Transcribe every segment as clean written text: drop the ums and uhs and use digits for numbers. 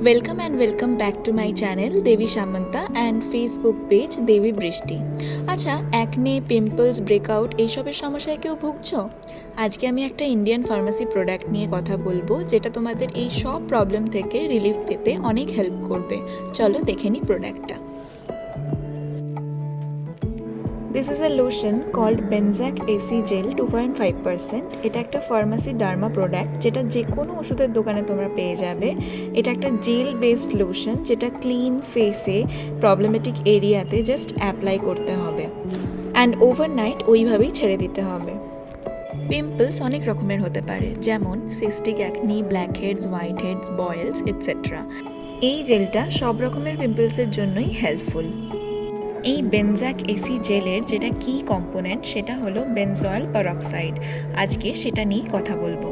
Welcome and welcome back to my channel Debi Samanta and Facebook page Debi Brishti. আচ্ছা, acne, pimples, breakout এইসবের সমস্যায় কেউ ভুগছো? আজকে আমি একটা ইন্ডিয়ান ফার্মাসি প্রোডাক্ট নিয়ে কথা বলবো, যেটা তোমাদের এই সব প্রবলেম থেকে রিলিফ পেতে অনেক হেল্প করবে। চলো দেখে নিই প্রোডাক্টটা। This is a lotion called Benzac AC Gel 2.5%. এটা একটা ফার্মাসি ডার্মা প্রোডাক্ট, যেটা যে কোনো ওষুধের দোকানে তোমরা পেয়ে যাবে। এটা একটা জেল বেসড লোশন, যেটা ক্লিন ফেসে প্রবলেমেটিক এরিয়াতে জাস্ট অ্যাপ্লাই করতে হবে অ্যান্ড ওভারনাইট ওইভাবেই ছেড়ে দিতে হবে। পিম্পলস অনেক রকমের হতে পারে, যেমন cystic acne, blackheads, whiteheads, boils etcetera. এই জেলটা সব রকমের পিম্পলসের জন্যই হেল্পফুল। এই বেনজাক এসি জেলের যেটা কি কম্পোনেন্ট, সেটা হলো বেনজয়েল পারক্সাইড। আজকে সেটা নিয়ে কথা বলবো।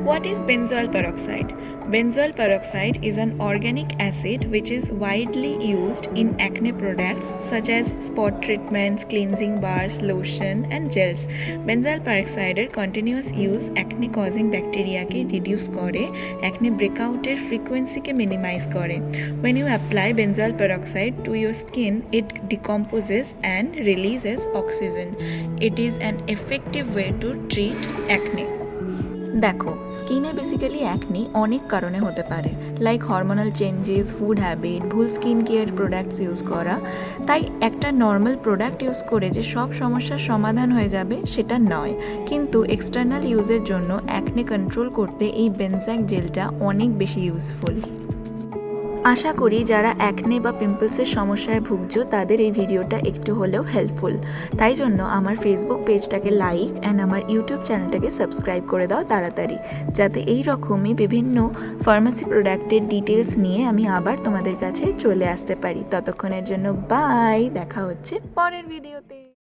What is benzoyl peroxide? Benzoyl peroxide is an organic acid which is widely used in acne products such as spot treatments, cleansing bars, lotion and gels. Benzoyl peroxide continuous use acne causing bacteria ke reduce করে, acne breakout এর frequency কে minimize করে. When you apply benzoyl peroxide to your skin, it decomposes and releases oxygen. It is an effective way to treat acne. দেখো, স্কিনে basically acne অনেক কারণে হতে পারে, like hormonal changes, food habit, ভুল skin care products use করা। তাই একটা নর্মাল প্রোডাক্ট ইউজ করে যে সব সমস্যার সমাধান হয়ে যাবে সেটা নয়, কিন্তু এক্সটার্নাল ইউজের জন্য অ্যাকনে কন্ট্রোল করতে এই বেনজাক জেলটা অনেক বেশি ইউজফুল। আশা করি যারা অ্যাকনে বা পিম্পলসের সমস্যায় ভুগছো তাদের এই ভিডিওটা একটু হলেও হেল্পফুল। তাই জন্য আমার ফেসবুক পেজটাকে লাইক অ্যান্ড আমার ইউটিউব চ্যানেলটাকে সাবস্ক্রাইব করে দাও তাড়াতাড়ি, যাতে এই রকমই বিভিন্ন ফার্মাসি প্রোডাক্টের ডিটেলস নিয়ে আমি আবার তোমাদের কাছে চলে আসতে পারি। ততক্ষণের জন্য বাই, দেখা হচ্ছে পরের ভিডিওতে।